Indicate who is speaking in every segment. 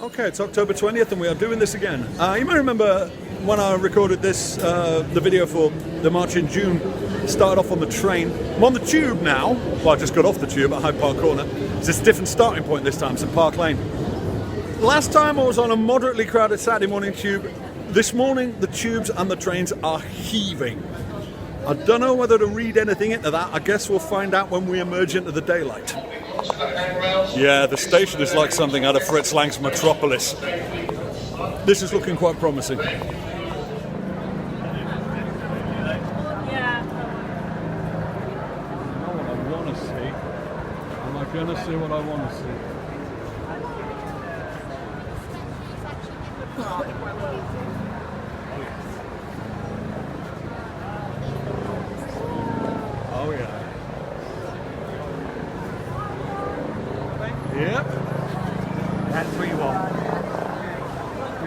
Speaker 1: Okay, it's October 20th and we are doing this again. You may remember when I recorded this, the video for the March in June, started off on the train. I'm on the tube now. Well, I just got off the tube at Hyde Park Corner. It's a different starting point this time, St Park Lane. Last time I was on a moderately crowded Saturday morning tube. This morning, the tubes and the trains are heaving. I don't know whether to read anything into that. I guess we'll find out when we emerge into the daylight. Yeah, the station is like something out of Fritz Lang's Metropolis. This is looking quite promising.
Speaker 2: Yeah.
Speaker 1: I know what I want to see. Am I going to see what I want to see? Oh yeah. Yep.
Speaker 3: That's what you want.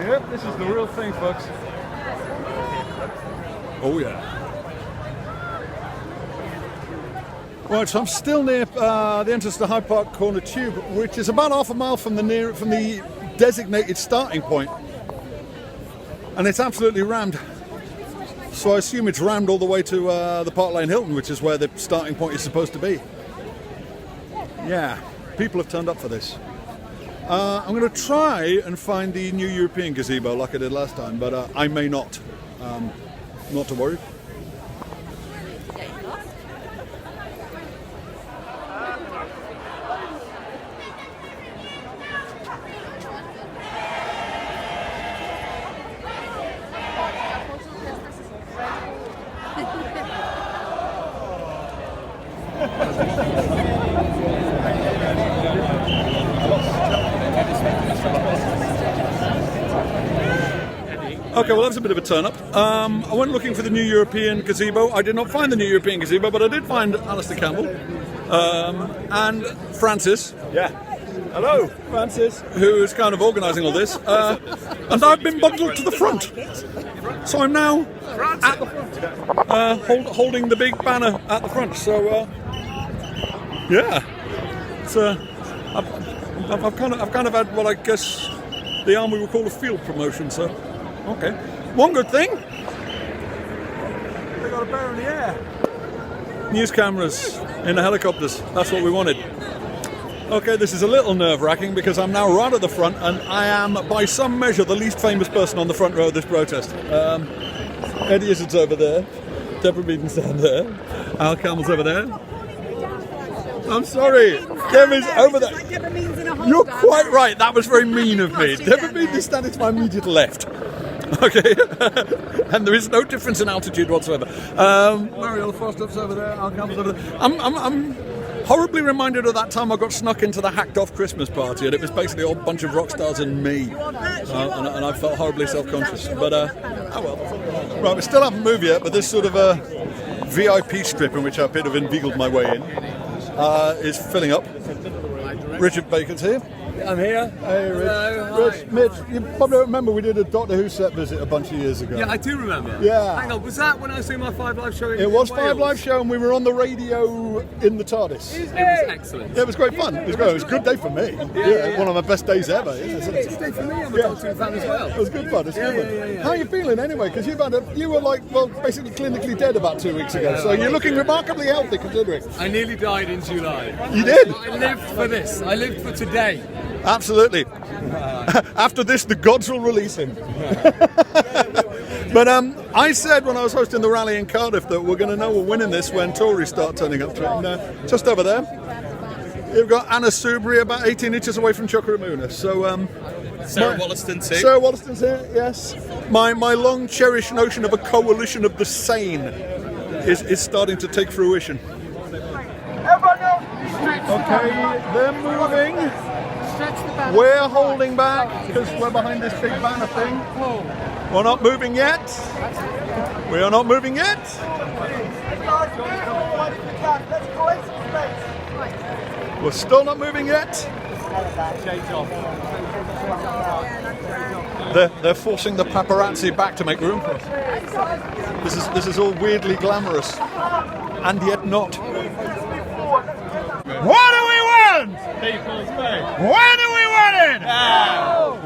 Speaker 1: Yep, this is the real thing, folks. Oh yeah. Right, so I'm still near the entrance to the Hyde Park Corner Tube, which is about half a mile from the designated starting point. And it's absolutely rammed. So I assume it's rammed all the way to the Park Lane Hilton, which is where the starting point is supposed to be. Yeah, people have turned up for this. I'm going to try and find the new European gazebo like I did last time, but I may not. Not to worry. Okay, well that's a bit of a turn up. I went looking for the new European gazebo. I did not find the new European gazebo, but I did find Alistair Campbell and Francis. Yeah. Hello, Francis, who is kind of organising all this. And I've been bundled to the front. So I'm now at the front, holding the big banner at the front. So, yeah. It's, I've kind of had what I guess the army would call a field promotion, so. Okay. One good thing, they got a bear in the air. News cameras in the helicopters. That's what we wanted. Okay, this is a little nerve-wracking because I'm now right at the front and I am, by some measure, the least famous person on the front row of this protest. Eddie Izzard's over there. Deborah Meaden's down there. Al Campbell's over there. I'm sorry. Deborah's over there. You're quite right. That was very mean of me. Deborah Meaden is standing to my immediate left. Okay, and there is no difference in altitude whatsoever. Mariella Foster's over there, Al Campbell's over there. I'm horribly reminded of that time I got snuck into the hacked-off Christmas party, and it was basically a whole bunch of rock stars and me, and I felt horribly self-conscious. But oh well. Right, we still haven't moved yet, but this sort of VIP strip in which I appear to have inveigled my way in is filling up. Richard Bacon's here.
Speaker 3: I'm here.
Speaker 1: Hey, Rich.
Speaker 3: Hello,
Speaker 1: Rich, Mitch, you probably remember we did a Doctor Who set visit a bunch of years ago.
Speaker 3: Yeah, I do remember.
Speaker 1: Yeah.
Speaker 3: Hang on, was that when I was doing my 5 Live show in
Speaker 1: It was
Speaker 3: Wales?
Speaker 1: 5 Live show and we were on the radio in the TARDIS.
Speaker 3: It was excellent.
Speaker 1: Yeah, it was great fun. It was great. It was a good day for me. Yeah. One of my best days ever.
Speaker 3: It's a day for me. I'm a Doctor Who fan as well.
Speaker 1: It was good fun. It's good fun. How are you feeling anyway? Because you were like, well, basically clinically dead about 2 weeks ago. So you're looking remarkably healthy considering.
Speaker 3: I nearly died in July.
Speaker 1: You did?
Speaker 3: I lived for this. I lived for today.
Speaker 1: Absolutely. After this, the gods will release him. But I said when I was hosting the rally in Cardiff that we're going to know we're winning this when Tories start turning up to it. And just over there, you've got Anna Soubry about 18 inches away from Chuckaramuna. So,
Speaker 4: Sarah Wollaston's here.
Speaker 1: Sarah Wollaston's here, yes. My long cherished notion of a coalition of the sane is starting to take fruition. Okay, they're moving. We're holding back because we're behind this big banner thing. We're not moving yet. We are not moving yet. We're still not moving yet. They're forcing the paparazzi back to make room for us. This is all weirdly glamorous, and yet not. What do we want?
Speaker 4: People's vote.
Speaker 1: When do we want it?
Speaker 4: Now.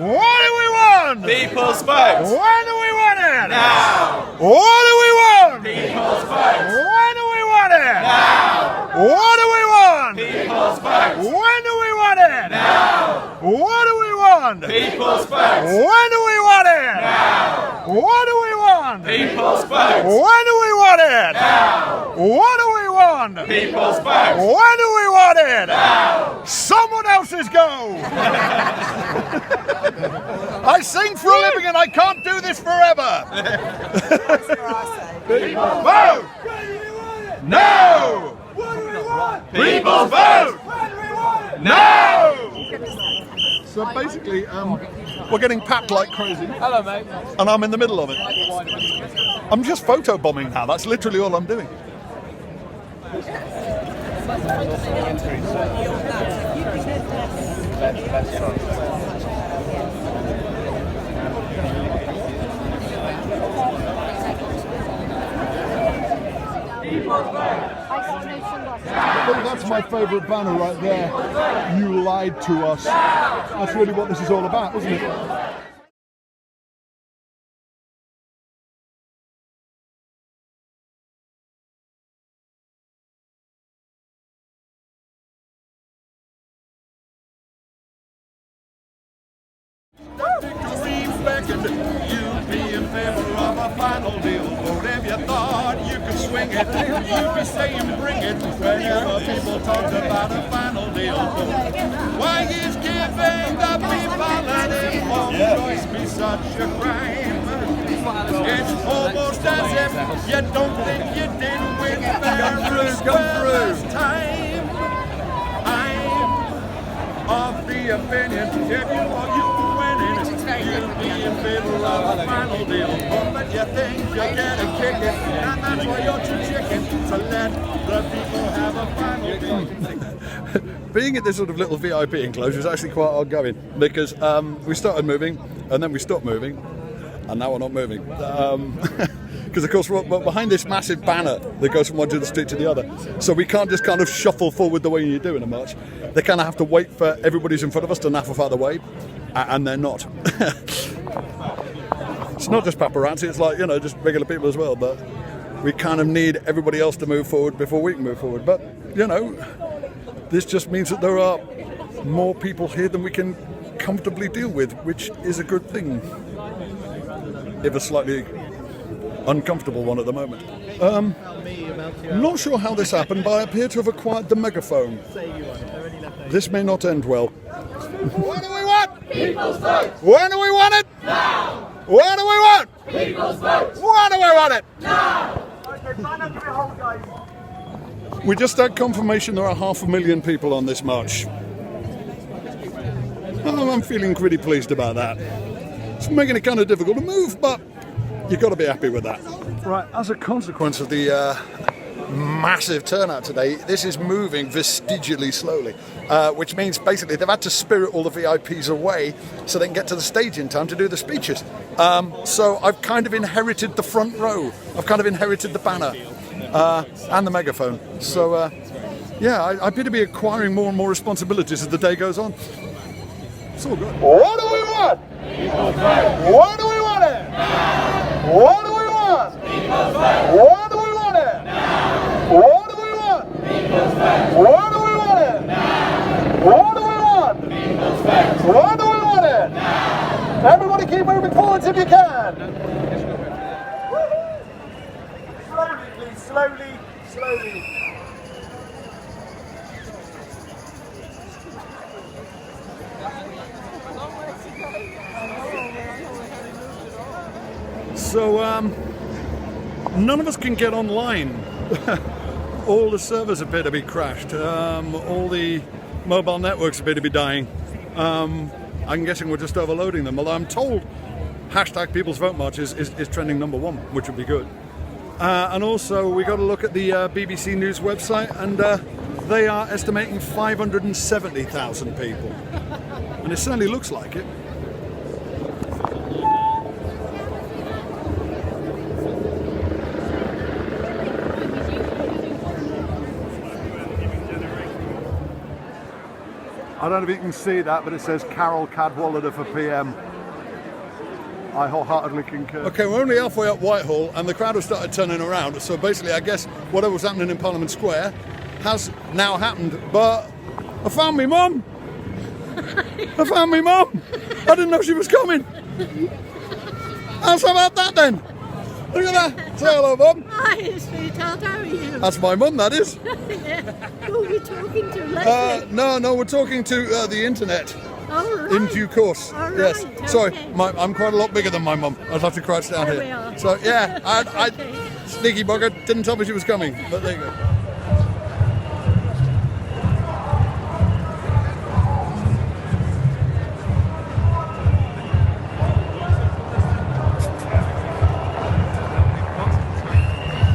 Speaker 4: People's vote.
Speaker 1: When do we want it?
Speaker 4: Now.
Speaker 1: What do we want?
Speaker 4: People's vote.
Speaker 1: When do we want it?
Speaker 4: Now.
Speaker 1: What do we want?
Speaker 4: People's vote.
Speaker 1: When do we want it?
Speaker 4: Now.
Speaker 1: What do we want?
Speaker 4: People's vote.
Speaker 1: When do we want it?
Speaker 4: Now.
Speaker 1: What do we want?
Speaker 4: People's vote.
Speaker 1: When do we want it?
Speaker 4: Now.
Speaker 1: What do we want?
Speaker 4: People's vote.
Speaker 1: When do we want it?
Speaker 4: Now.
Speaker 1: Someone else's go! I sing for a living and I can't do this forever!
Speaker 4: People's vote.
Speaker 1: No!
Speaker 4: People's vote.
Speaker 1: No! So basically, we're getting packed like crazy,
Speaker 3: Hello, mate.
Speaker 1: and I'm in the middle of it. I'm just photobombing now, that's literally all I'm doing. Well, that's my favourite banner right there. You lied to us. That's really what this is all about, isn't it?
Speaker 2: You'd be in favor of a final deal. Whatever you thought, you could swing it. You'd be saying bring it whenever people talked about a final deal. Why is giving the people an informed choice be such a crime? It's almost as if you don't think you did win fair first time. I'm of the opinion if you want you you'll be in favor of a final deal. But you think you get a kick it, and that's why you're too chicken to let the people have a final deal.
Speaker 1: Being at this sort of little VIP enclosure is actually quite odd going because we started moving and then we stopped moving and now we're not moving. Because of course we're behind this massive banner that goes from one end of the street to the other. So we can't just kind of shuffle forward the way you do in a march. They kind of have to wait for everybody who's in front of us to naff off out of the way. And they're not. It's not just paparazzi, it's like, just regular people as well, but we kind of need everybody else to move forward before we can move forward. But, this just means that there are more people here than we can comfortably deal with, which is a good thing. If a slightly uncomfortable one at the moment. Not sure how this happened, but I appear to have acquired the megaphone. This may not end well. What do we want?
Speaker 2: People's vote.
Speaker 1: When do we want it?
Speaker 2: Now.
Speaker 1: What do we want?
Speaker 2: People's vote.
Speaker 1: When do we want it?
Speaker 2: Now.
Speaker 1: We just had confirmation there are 500,000 people on this march. I'm feeling pretty pleased about that. It's making it kind of difficult to move, but you've got to be happy with that. Right, as a consequence of the massive turnout today, this is moving vestigially slowly, which means basically they've had to spirit all the VIPs away so they can get to the stage in time to do the speeches. So I've kind of inherited the front row. I've kind of inherited the banner and the megaphone. So I appear to be acquiring more and more responsibilities as the day goes on. It's all good. What do we want? What do we want it? What do we want? What do we want it? What do we want? What do we want it? What do we want? What do we want it? Everybody keep moving forwards if you can. Slowly, please, slowly, slowly. So, none of us can get online. All the servers appear to be crashed. All the mobile networks appear to be dying. I'm guessing we're just overloading them. Although I'm told hashtag People's Vote March is trending #1, which would be good. And also, we got to look at the BBC News website, and they are estimating 570,000 people. And it certainly looks like it. I don't know if you can see that, but it says Carol Cadwallader for PM.
Speaker 5: I wholeheartedly concur.
Speaker 1: Okay, we're only halfway up Whitehall and the crowd have started turning around. So basically, I guess whatever was happening in Parliament Square has now happened. But I found me mum. I found me mum. I didn't know she was coming. How's about that then? Look at that. Say hello, mum.
Speaker 6: Hi, sweetheart, how are you?
Speaker 1: That's my mum, that is.
Speaker 6: Who are you talking to, Leslie?
Speaker 1: No, we're talking to the internet.
Speaker 6: All right.
Speaker 1: In due course.
Speaker 6: All
Speaker 1: Yes.
Speaker 6: right,
Speaker 1: Sorry,
Speaker 6: okay.
Speaker 1: I'm quite a lot bigger than my mum. I'd have to crouch down
Speaker 6: There
Speaker 1: here.
Speaker 6: we are.
Speaker 1: So yeah, I
Speaker 6: Okay.
Speaker 1: sneaky bugger didn't tell me she was coming. But there you go.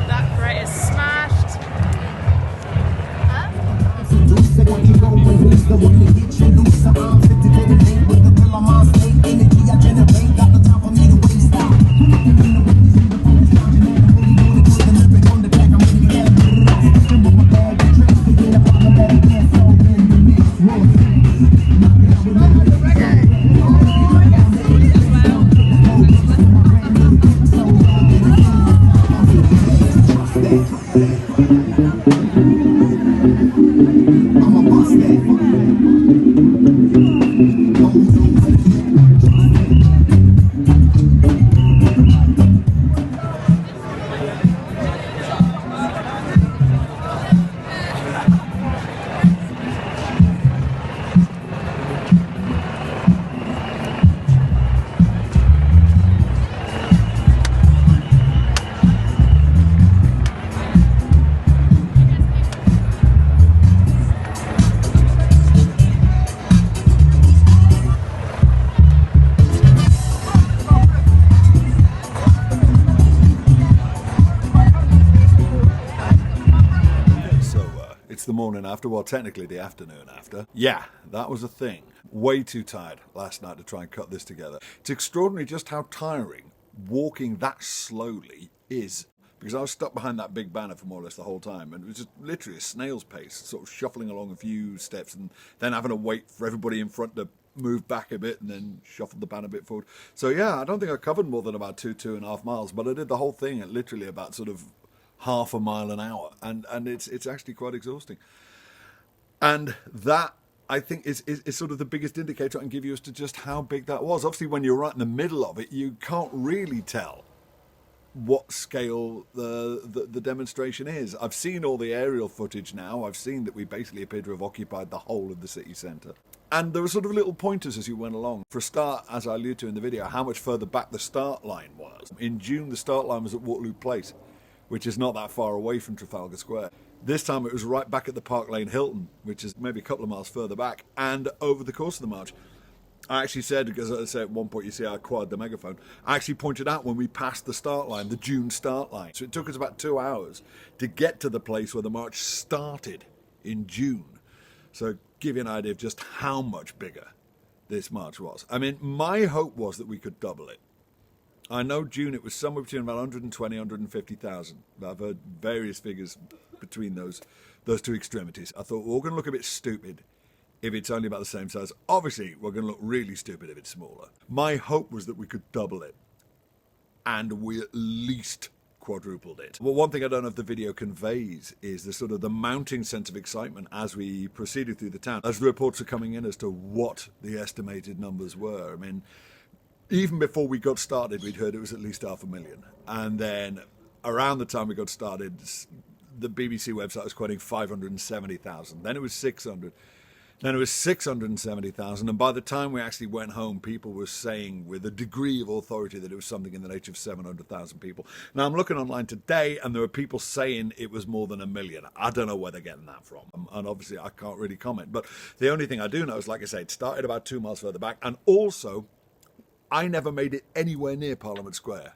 Speaker 7: That right is smashed.
Speaker 1: The morning after, well, technically the afternoon after. Yeah, that was a thing. Way too tired last night to try and cut this together. It's extraordinary just how tiring walking that slowly is. Because I was stuck behind that big banner for more or less the whole time, and it was just literally a snail's pace, sort of shuffling along a few steps and then having to wait for everybody in front to move back a bit and then shuffle the banner a bit forward. So yeah, I don't think I covered more than about 2.5 miles, but I did the whole thing at literally about sort of half a mile an hour, and it's actually quite exhausting. And that, I think, is sort of the biggest indicator I can give you as to just how big that was. Obviously, when you're right in the middle of it, you can't really tell what scale the demonstration is. I've seen all the aerial footage now. I've seen that we basically appear to have occupied the whole of the city centre. And there were sort of little pointers as you went along. For a start, as I alluded to in the video, how much further back the start line was. In June, the start line was at Waterloo Place, which is not that far away from Trafalgar Square. This time it was right back at the Park Lane Hilton, which is maybe a couple of miles further back. And over the course of the march, I actually said, because I say at one point, you see I acquired the megaphone, I actually pointed out when we passed the start line, the June start line. So it took us about 2 hours to get to the place where the march started in June. So give you an idea of just how much bigger this march was. I mean, my hope was that we could double it. I know June it was somewhere between about 120, 150,000. I've heard various figures between those two extremities. I thought, well, we're going to look a bit stupid if it's only about the same size. Obviously, we're going to look really stupid if it's smaller. My hope was that we could double it, and we at least quadrupled it. Well, one thing I don't know if the video conveys is the sort of the mounting sense of excitement as we proceeded through the town, as the reports are coming in as to what the estimated numbers were. I mean, even before we got started, we'd heard it was at least 500,000. And then around the time we got started, the BBC website was quoting 570,000. Then it was 600. Then it was 670,000. And by the time we actually went home, people were saying with a degree of authority that it was something in the nature of 700,000 people. Now, I'm looking online today, and there are people saying it was more than 1 million. I don't know where they're getting that from. And obviously, I can't really comment. But the only thing I do know is, like I say, it started about 2 miles further back. And also, I never made it anywhere near Parliament Square.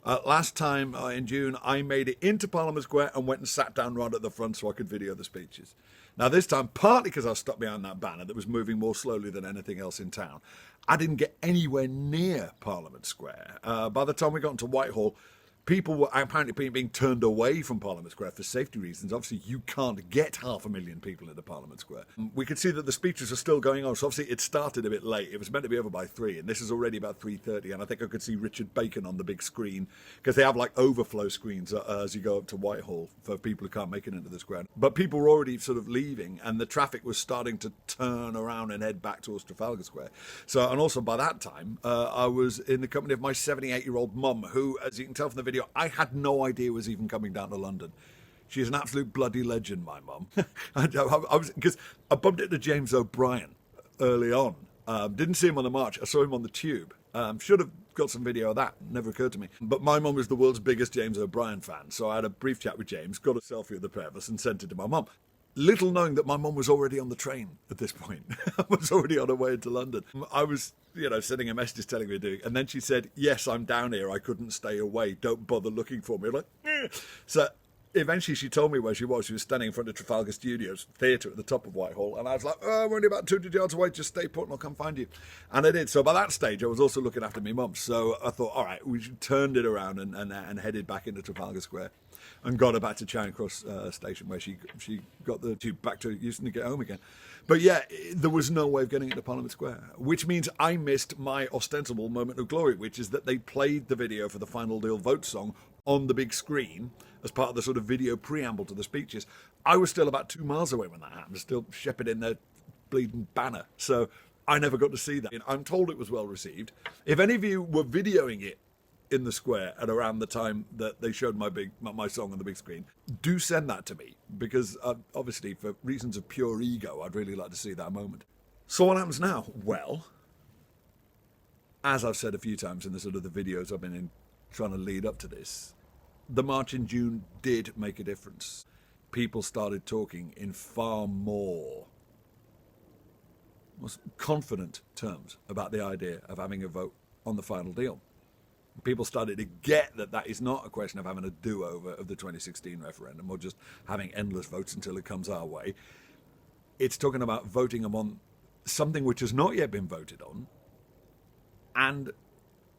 Speaker 1: Last time in June, I made it into Parliament Square and went and sat down right at the front so I could video the speeches. Now this time, partly because I was stuck behind that banner that was moving more slowly than anything else in town, I didn't get anywhere near Parliament Square. By the time we got into Whitehall, people were apparently being turned away from Parliament Square for safety reasons. Obviously, you can't get 500,000 people into Parliament Square. We could see that the speeches are still going on. So obviously, it started a bit late. It was meant to be over by 3, and this is already about 3:30. And I think I could see Richard Bacon on the big screen, because they have like overflow screens as you go up to Whitehall for people who can't make it into the square. But people were already sort of leaving, and the traffic was starting to turn around and head back towards Trafalgar Square. So, and also by that time, I was in the company of my 78-year-old mum, who, as you can tell from the video, I had no idea was even coming down to London. She's an absolute bloody legend, my mum. Because I bumped into James O'Brien early on. Didn't see him on the march. I saw him on the tube. Should have got some video of that. Never occurred to me. But my mum was the world's biggest James O'Brien fan. So I had a brief chat with James, got a selfie of the pair of us and sent it to my mum. Little knowing that my mum was already on the train at this point. I was already on her way to London. I was, sending her messages telling me to do it. And then she said, yes, I'm down here. I couldn't stay away. Don't bother looking for me. I'm like, eh. So eventually she told me where she was. She was standing in front of Trafalgar Studios Theatre at the top of Whitehall. And I was like, oh, I'm only about 200 yards away. Just stay put and I'll come find you. And I did. So by that stage, I was also looking after my mum. So I thought, all right, we turned it around and headed back into Trafalgar Square. And got her back to Charing Cross station, where she got the tube back to Euston to get home again. But yeah, there was no way of getting into Parliament Square, which means I missed my ostensible moment of glory, which is that they played the video for the Final Deal vote song on the big screen as part of the sort of video preamble to the speeches. I was still about 2 miles away when that happened, still shepherding their bleeding banner. So I never got to see that. I'm told it was well received. If any of you were videoing it in the square at around the time that they showed my song on the big screen, do send that to me, because obviously for reasons of pure ego, I'd really like to see that moment. So what happens now? Well, as I've said a few times in the sort of the videos I've been in trying to lead up to this, the march in June did make a difference. People started talking in far more confident terms about the idea of having a vote on the final deal. People started to get that is not a question of having a do-over of the 2016 referendum or just having endless votes until it comes our way. It's talking about voting on something which has not yet been voted on, and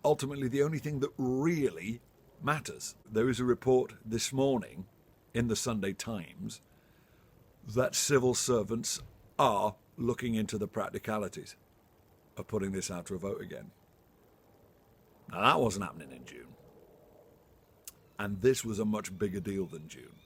Speaker 1: ultimately the only thing that really matters. There is a report this morning in the Sunday Times that civil servants are looking into the practicalities of putting this out to a vote again. Now, that wasn't happening in June. And this was a much bigger deal than June.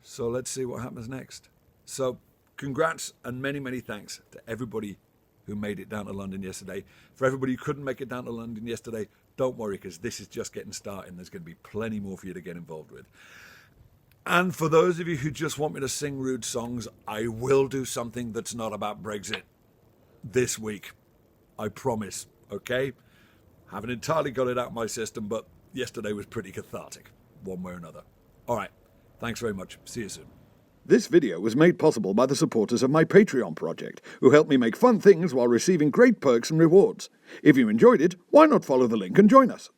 Speaker 1: So let's see what happens next. So congrats and many, many thanks to everybody who made it down to London yesterday. For everybody who couldn't make it down to London yesterday, don't worry, because this is just getting started and there's going to be plenty more for you to get involved with. And for those of you who just want me to sing rude songs, I will do something that's not about Brexit this week. I promise, okay? Haven't entirely got it out of my system, but yesterday was pretty cathartic, one way or another. All right, thanks very much. See you soon.
Speaker 5: This video was made possible by the supporters of my Patreon project, who help me make fun things while receiving great perks and rewards. If you enjoyed it, why not follow the link and join us?